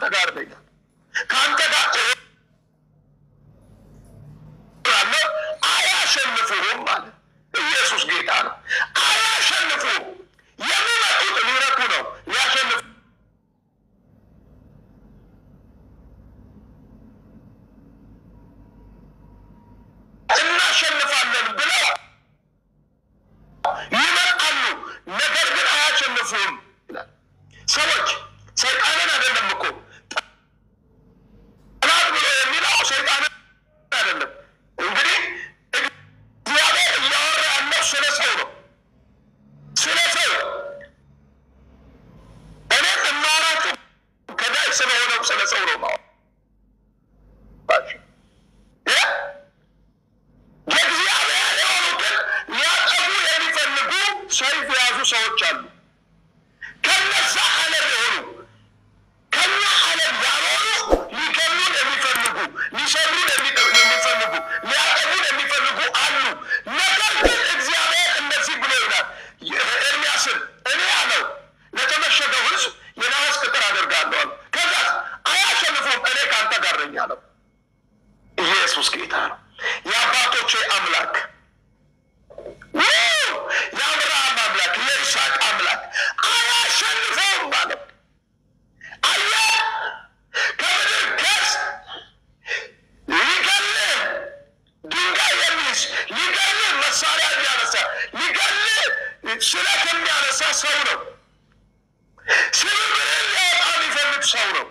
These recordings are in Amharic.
ካንተ ጋር ነኝ ካንተ ጋር ነው አያሸንፉም ማለት ኢየሱስ ጌታ ነው አያሸንፉም የሚመጡት ሊረኩ ነው ያሸንፉ እናሸንፋለን ብለው ይመጣሉ ነገር ግን አያሸንፉም ይላል ሰዎች ሰይጣንን አይደለም እኮ ጠላት ብሎ የሚለው ሰይጣንን አይደለም እንግዲህ እግዚአብሔር እያወራ ያለው ስለ ሰው ነው ስለ ሰው እኔ እማራችሁ ከዳይ ስለሆነው ስለ ሰው ነው ማለት የእግዚአብሔር የሆኑትን ሊያጠፉ የሚፈልጉ ሰይፍ የያዙ ሰዎች አሉ ከነዛ ዓለም የሆኑ ከኛ ዓለም ያልሆኑ ሊገሉን የሚፈልጉ ሊሰሩን የሚፈልጉ ሊያጠፉን የሚፈልጉ አሉ ነገር ግን እግዚአብሔር እንደዚህ ብሎ ይላል ኤርምያስን እኔ ያለው ለተመሸገው ሕዝብ የናስ ቅጥር አደርጋለሁ ከዛ አያሸንፉም እኔ ካንተ ጋር ነኝ አለው ኢየሱስ ጌታ ነው የአባቶቼ አምላክ የአብርሃም አምላክ የይስሐቅ አምላክ አያሸንፉም ማለት አየህ ከምድር ገጽ ሊገልህ ድንጋይ የሚይዝ ሊገልህ መሳሪያ የሚያነሳ ሊገልህ ስለት የሚያነሳ ሰው ነው ስብርብርን ሊያወጣ የሚፈልግ ሰው ነው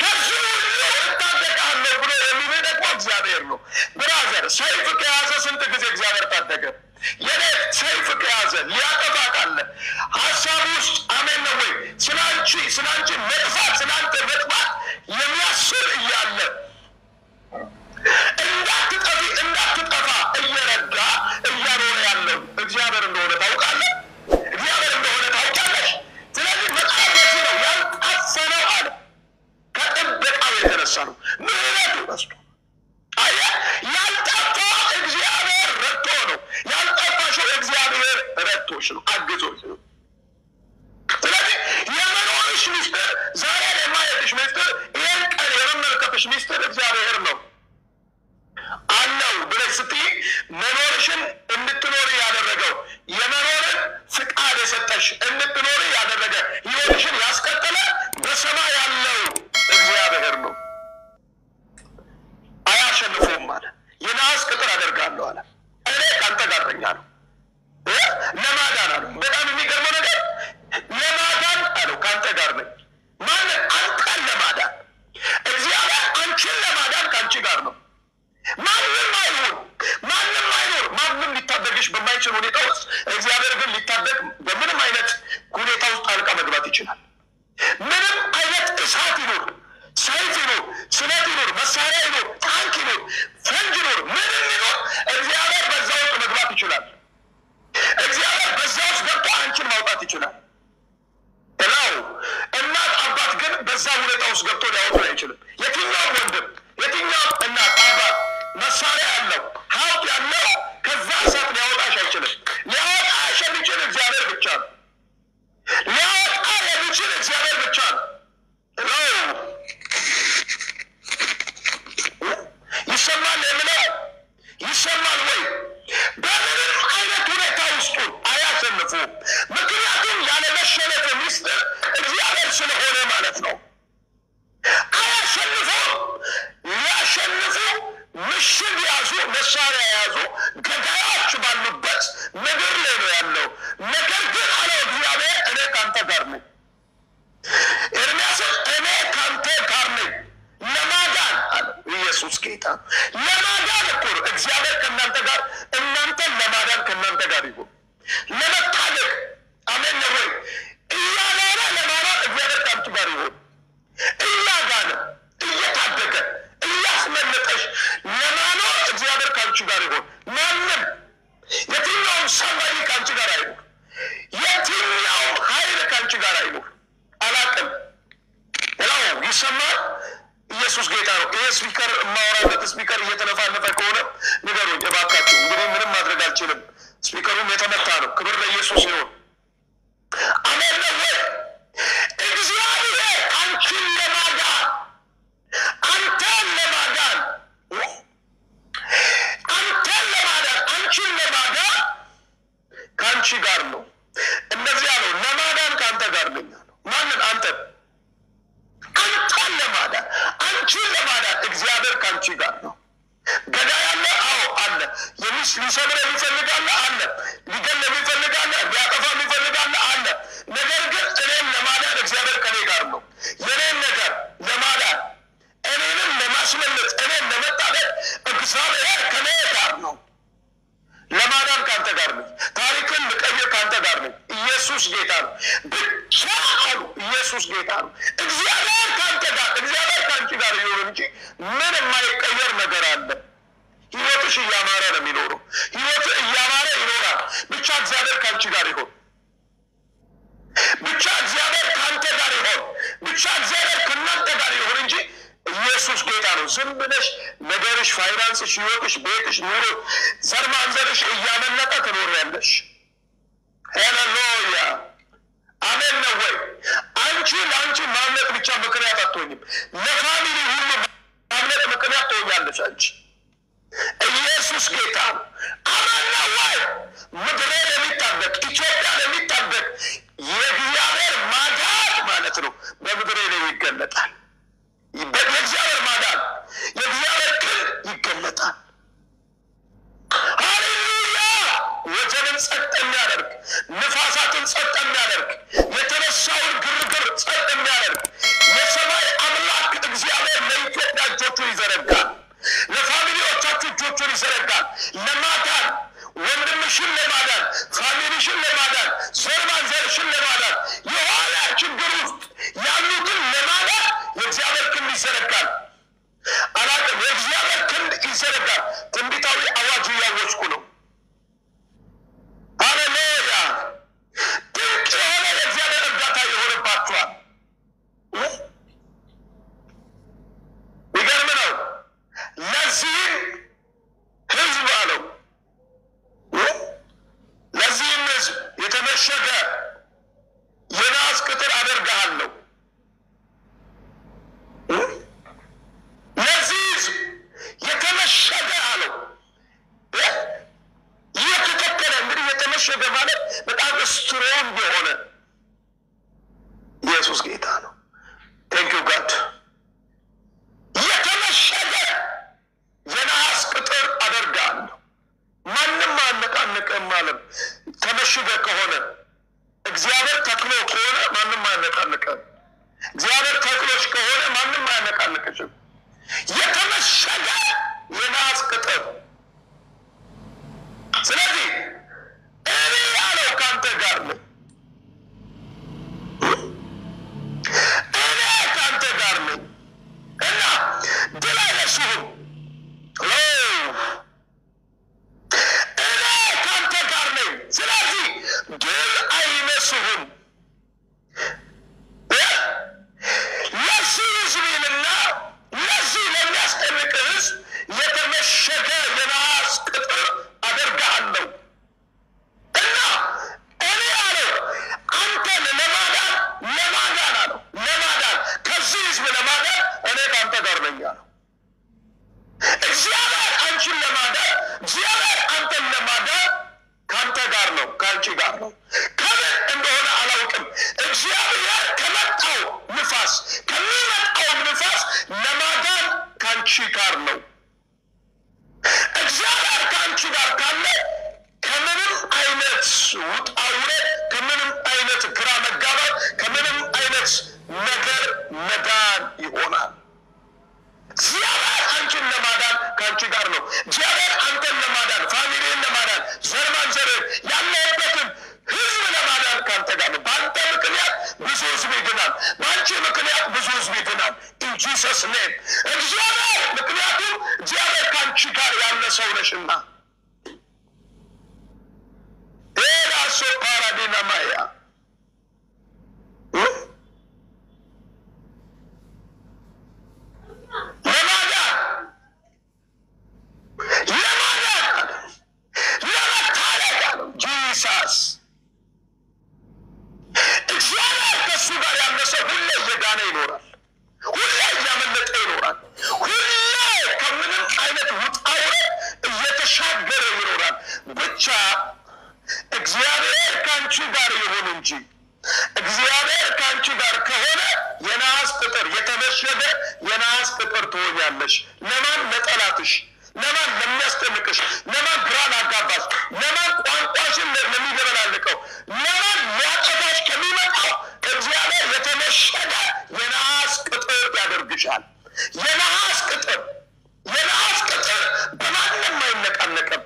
ከዚህ ሁሉ እታደጋለሁ ብሎ የሚል ደግሞ እግዚአብሔር ነው ብራዘር ሰይፍ ከያዘ ስንት ጊዜ እግዚአብሔር ታደገ የኔ ሰይፍ ከያዘ ሊያጠፋ ካለ ሀሳብ ውስጥ አሜን ነው ወይ ስላንቺ መጥፋት ስላንተ መጥፋት የሚያስር እያለ እንዳትጠፋ እየረዳ እያኖረ ያለው እግዚአብሔር እንደሆነ ታውቃለህ እግዚአብሔር እንደሆነ ታውቃለሽ ስለዚህ መጽሐፍ ነው ያልጣፈነው አለ ከጥበቃው የተነሳ ነው ምህረቱ በስቶ አየህ ያልጠፋ እግዚአብሔር ረድቶ ነው ያልጠፋሽው እግዚአብሔር ረድቶሽ ነው አግዞሽ ነው ስለዚህ የመኖርሽ ሚስጥር ዛሬ የማየትሽ ሚስጥር ይህን ቀን የመመልከትሽ ሚስጥር እግዚአብሔር ነው አለው ብለሽ ስትይ መኖርሽን እንድትኖሪ ያደረገው የመኖርን ፍቃድ የሰጠሽ እንድትኖሪ ያደረገ ህይወትሽን ያስቀጠለ በሰማይ ያለው እግዚአብሔር ነው አያሸንፉም አለ የናስ ቅጥር አደርጋለሁ አለ እኔ ካንተ ጋር ነኝ አለው ለማዳን አለው በጣም የሚገርመው ነገር ለማዳን አለው ካንተ ጋር ነኝ ማለት አንተን ለማዳን እግዚአብሔር አንቺን ለማዳን ካንቺ ጋር ነው ማንም አይኖር ማንም ሊታደግሽ በማይችል ሁኔታ ውስጥ እግዚአብሔር ግን ሊታደግ በምንም አይነት ሁኔታ ውስጥ ጣልቃ መግባት ይችላል ምንም አይነት እሳት ይኖር ሰይፍ ይኖር ስለት ይኖር መሳሪያ ይኖር ታንክ ይኖር ፈንጅ ይኖር ምንም ይኖር እግዚአብሔር በዛ ውስጥ መግባት ይችላል እግዚአብሔር በዛ ውስጥ ገብቶ አንቺን ማውጣት ይችላል እናት አባት ግን በዛ ሁኔታ ውስጥ ገብቶ ሊያወጡ አይችልም የትኛው ወንድም የትኛው እናት አባት መሳሪያ ያለው ሀብት ያለው ከዛ እሳት ሊያወጣሽ አይችልም ሊያወጣሽ የሚችል እግዚአብሔር ብቻ ነው ሊያወጣ የሚችል እግዚአብሔር ብቻ ነው ይሰማል የምለው ይሰማል ወይ በምንም አይነት ሁኔታ ውስጡ አያሸንፉም ምክንያቱም ያለመሸነፍ ሚስጥር እግዚአብሔር ስለሆነ ማለት ነው አያሸንፉም ሊያሸንፉ ምሽግ ያዙ መሳሪያ ያዙ ገዳዮች ባሉበት ምድር ላይ ነው ያለው ነገር ግን አለው እግዚአብሔር እኔ ካንተ ጋር ነኝ ኤርምያስ እኔ ካንተ ጋር ነኝ ለማዳን አለ ኢየሱስ ጌታ ለማዳን እኮ እግዚአብሔር ከእናንተ ጋር እናንተን ለማዳን ከእናንተ ጋር ይሁን ለመታደግ አሜን ነው ወይ እያዳነ ለማዳን እግዚአብሔር ካንተ ጋር ይሁን እያዳነ እየታደገ እያስመለጠሽ ለማኖር እግዚአብሔር ካንቺ ጋር ይሁን ማንም የትኛውም ሰንበዲ ካንቺ ጋር አይሁን የትኛውም ኃይል ካንቺ ጋር አይሁን አላቅም ይሰማል ኢየሱስ ጌታ ነው ይሄ ስፒከር ማውራበት ስፒከር እየተነፋነፈ ከሆነ ንገሩኝ እባካችሁ እንግዲህ ምንም ማድረግ አልችልም ስፒከሩም የተመታ ነው ክብር ለኢየሱስ ይሁን አሜን ነው እግዚአብሔር አንቺን ኢየሱስ ጌታ ነው። እግዚአብሔር ካንተ ጋር እግዚአብሔር ካንቺ ጋር ይሁን እንጂ ምን የማይቀየር ነገር አለ? ህይወትሽ እያማረ ነው የሚኖረው። ህይወት እያማረ ይኖራል። ብቻ እግዚአብሔር ካንቺ ጋር ይሁን። ብቻ እግዚአብሔር ካንተ ጋር ይሁን። ብቻ እግዚአብሔር ከናንተ ጋር ይሁን እንጂ ኢየሱስ ጌታ ነው። ዝም ብለሽ ነገርሽ፣ ፋይናንስሽ፣ ህይወትሽ፣ ቤትሽ፣ ኑሮ፣ ዘር ማንዘርሽ እያመለጠ ትኖሪያለሽ። ሃሌሉያ አሜን ነው ወይ? አንቺ ለአንቺ ማምለጥ ብቻ ምክንያት አትሆኝም። ለፋሚሊ ሁሉ ማምለጥ ምክንያት ትሆኛለሽ አንቺ። ኢየሱስ ጌታ ነው። አሜን ነው ወይ? ምድሬን የሚታደግ ኢትዮጵያን የሚታደግ የእግዚአብሔር ማዳን ማለት ነው በምድሬ ላይ ይገለጣል። የእግዚአብሔር ማዳን የእግዚአብሔር ክንድ ይገለጣል። ሃሌሉያ! ወጀብን ጸጥ የሚያደርግ ንፋሳትን ጸጥ የሚያደርግ የተነሳውን ግርግር ጸጥ የሚያደርግ የሰማይ አምላክ እግዚአብሔር ለኢትዮጵያ እጆቹን ይዘረጋል። ለፋሚሊዎቻችሁ እጆቹን ይዘረጋል። ለማዳን ወንድምሽን ለማዳን፣ ፋሚሊሽን ለማዳን፣ ዘር ማንዘርሽን ለማዳን፣ የኋላ ችግር ውስጥ ያሉትን ለማዳን የእግዚአብሔር ክንድ ይዘረጋል። አላውቅም፣ የእግዚአብሔር ክንድ ይዘረጋል። ትንቢታዊ አዋጅ እያወጅኩ ነው። ሃሌሉያ! ድንቅ የሆነ የእግዚአብሔር እርዳታ ይሆንባችኋል። ይገርም ነው። ለዚህም ህዝብ አለው ለዚህም ህዝብ የተመሸገ የናስ ቅጥር አደርግሃለሁ። ለዚህ ህዝብ የተመሸገ አለው። የተተከለ እንግዲህ የተመሸገ ማለት በጣም ስትሮንግ የሆነ ኢየሱስ ጌታ ነው። ቴንክ ዩ ጋድ። የተመሸገ የናስ ቅጥር አደርግሃለሁ። ማንም አነቃነቀም ማለት ተመሽገ ከሆነ እግዚአብሔር ተክሎ ከሆነ ማንም አነቃነቀም። እግዚአብሔር ተክሎሽ ከሆነ ማንም አያነቃነቅሽም። የተመሸገ የናስ ቅጥር። ስለዚህ እኔ ያለው ካንተ ጋር ነው። እኔ ካንተ ጋር ነኝ እና ድል አይነሱህም። ስለዚህ ድል አይነሱህም። ለዚህ ህዝብና ለዚህ ለሚያስጨንቅ ህዝብ የተመሸገ የናስ ቅጥር አደርግሃለሁ እና እኔ አለው አንተን ለማዳን አለው ለማዳን ከዚህ ህዝብ ለማዳን እኔ ከአንተ ጋር ነኝ አለው። እግዚአብሔር አንቺን ለማዳን እግዚአብሔር አንተን ለማዳን ካንተ ጋር ነው፣ ካንቺ ጋር ነው። ከምን እንደሆነ አላውቅም። እግዚአብሔር ከመጣው ንፋስ ከሚመጣው ንፋስ ለማዳን ካንቺ ጋር ነው። እግዚአብሔር ካንቺ ጋር ካለ ከምንም አይነት ውጣ ውረድ፣ ከምንም አይነት ግራ መጋባት፣ ከምንም አይነት ነገር መዳን ይሆናል። እግዚአብሔር አንቺን ለማዳን ካንቺ ጋር ነው። እግዚአብሔር አንተን ለማዳን፣ ፋሚሊን ለማዳን፣ ዘር ማንዘርን ያለበትን ህዝብ ለማዳን ካንተ ጋር ነው። በአንተ ምክንያት ብዙ ህዝብ ይድናል። በአንቺ ምክንያት ብዙ ህዝብ ይድናል። ኢን ጂሰስ ኔም እግዚአብሔር ምክንያቱም እግዚአብሔር ካንቺ ጋር ያለ ሰው ነሽና። ኤራሶ ፓራዲና ማያ እግዚአብሔር ከሱ ጋር ያለ ሰው ሁሌ እየዳነ ይኖራል። ሁሌ እያመለጠ ይኖራል። ሁሌ ከምንም አይነት ውጣ ውረድ እየተሻገረ ይኖራል። ብቻ እግዚአብሔር ካንቺ ጋር ይሁን እንጂ እግዚአብሔር ካንቺ ጋር ከሆነ የናስ ቅጥር የተመሸገ የናስ ቅጥር ትሆኛለሽ። ለማን? ለጠላትሽ። ለማን? ለሚያስጨንቅሽ። ለማን? ግራ ላጋባሽ። ለማን? ቋንቋሽን ለሚገበላልቀው። ለማን? ሊያጠፋሽ ከሚመጣው እግዚአብሔር የተመሸገ የነሐስ ቅጥር ያደርግሻል። የነሐስ ቅጥር በማንም አይነቃነቅም።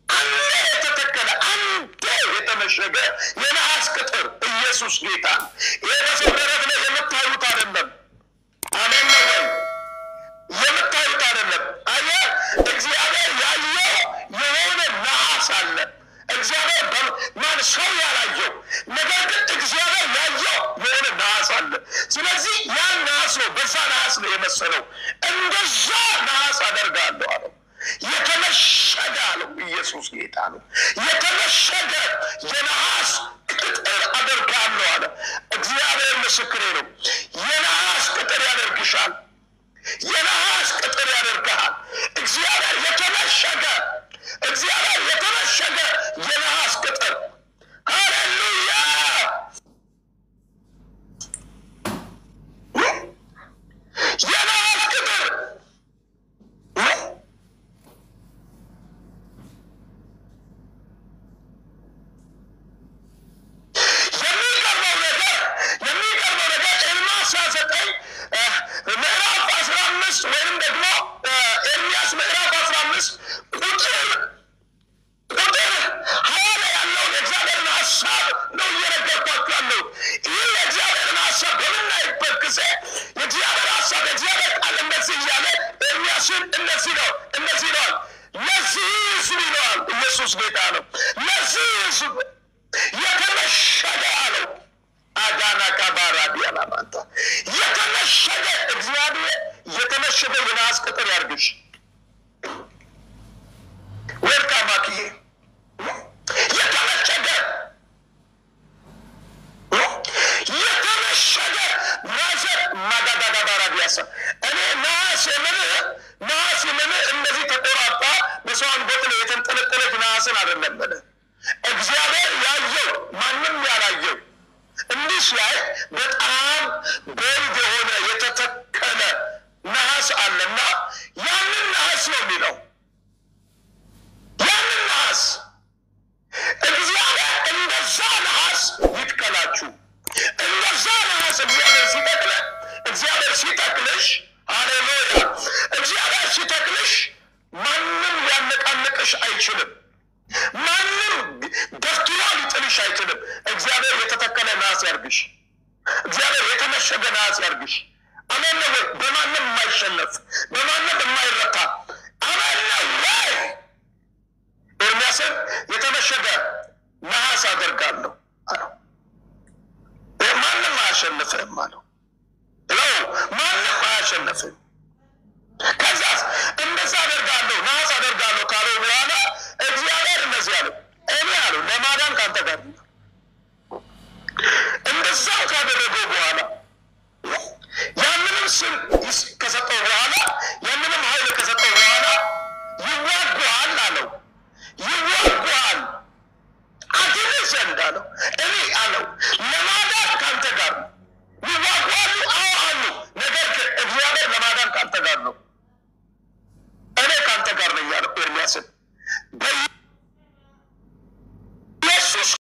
አንዴ የተተከለ አንዴ የተመሸገ የነሐስ ቅጥር ኢየሱስ ጌታ። ይሄ በሰው ደረት ላይ ስለዚህ ያን ናስ ነው በዛ ናስ ነው የመሰለው እንደዛ ናስ አደርጋለሁ አለው የተመሸገ አለው ኢየሱስ ጌታ ነው የተመሸገ የነሐስ ቅጥር አደርጋለሁ አለ እግዚአብሔር ምስክሬ ነው የነሐስ ቅጥር ያደርግሻል የነሐስ ቅጥር ያደርጋል እግዚአብሔር የተመሸገ የነሐስ ቅጥር ሃሌሉያ የነሐስ ቅጥር የሚገርመው ነገር ኤርምያስ 19 ምዕራፍ 15 ወይም ደግሞ ኤርምያስ ምዕራፍ 15 ቁጥር 20 ላይ ያለውን የእግዚአብሔርን ሀሳብ ነው እየነገርኳችሁ ያለው ይህ የእግዚአብሔርን ሀሳብ በምናይበት ጊዜ የእግዚአብሔር ሀሳብ የእግዚአብሔር ቃል እንደዚህ እያለ ኤርምያስን እንደዚህ ይለዋል ለዚህ ሕዝብ ይለዋል ኢየሱስ ጌታ ነው ለዚህ ሕዝብ የተመሸገ አለው አዳና ካባራ ዲያላማንታ የተመሸገ እግዚአብሔር የተመሸገ የነሐስ ቅጥር ያርግሽ ወርቃማክዬ የተመሸገ ናዘር ማጋጋጋባራ ዲያሳ እኔ ናስ የምን እነዚህ ተቆራጣ በሰዋን ቦትለ የተንጠለጠለች ናስን አይደለም በለ እግዚአብሔር ያየው ማንም ያላየው እንዲህ ላይ በጣም ቦልድ የሆነ የተተከለ ነሐስ አለና ያንን ነሐስ ነው የሚለው ያንን ነሐስ እግዚአብሔር እንደዛ ነሐስ ይትከላችሁ እንደዛ ነሐስ እግዚአብሔር ሲተክልሽ ሃሌሉያ እግዚአብሔር ሲተክልሽ ማንም ያነቃንቅሽ አይችልም ማንም ደፍትሮ ሊጥልሽ አይችልም እግዚአብሔር የተተከለ ነሐስ ያርግሽ እግዚአብሔር የተመሸገ ነሐስ ያርግሽ አሜን ነው በማንም የማይሸነፍ በማንም የማይረታ አሜን ነው ወይ ኤርምያስን የተመሸገ ነሐስ አደርጋለሁ አለው ማንም አያሸንፍህም አለው ማንም አያሸንፍህም ከዛስ እንደዛ አደርጋለሁ ነሐስ አደርጋለሁ ካለው በኋላ እግዚአብሔር እንደዚህ አለው እኔ አለው ለማዳን ካንተ ጋር እንደዛው ካደረገው በኋላ ያንንም ስም ከሰጠው በኋላ ያንንም ኃይል ከሰጠው በኋላ ይዋጓል አለው ይዋጓል አድል ዘንድ አለው እኔ አለው ለማዳን ካንተ ጋር ይዋጓሉ አሉ ነገር ግን እግዚአብሔር ለማዳን ካንተ ጋር ነው እኔ ካንተ ጋር ነኝ ያለው ኤርምያስን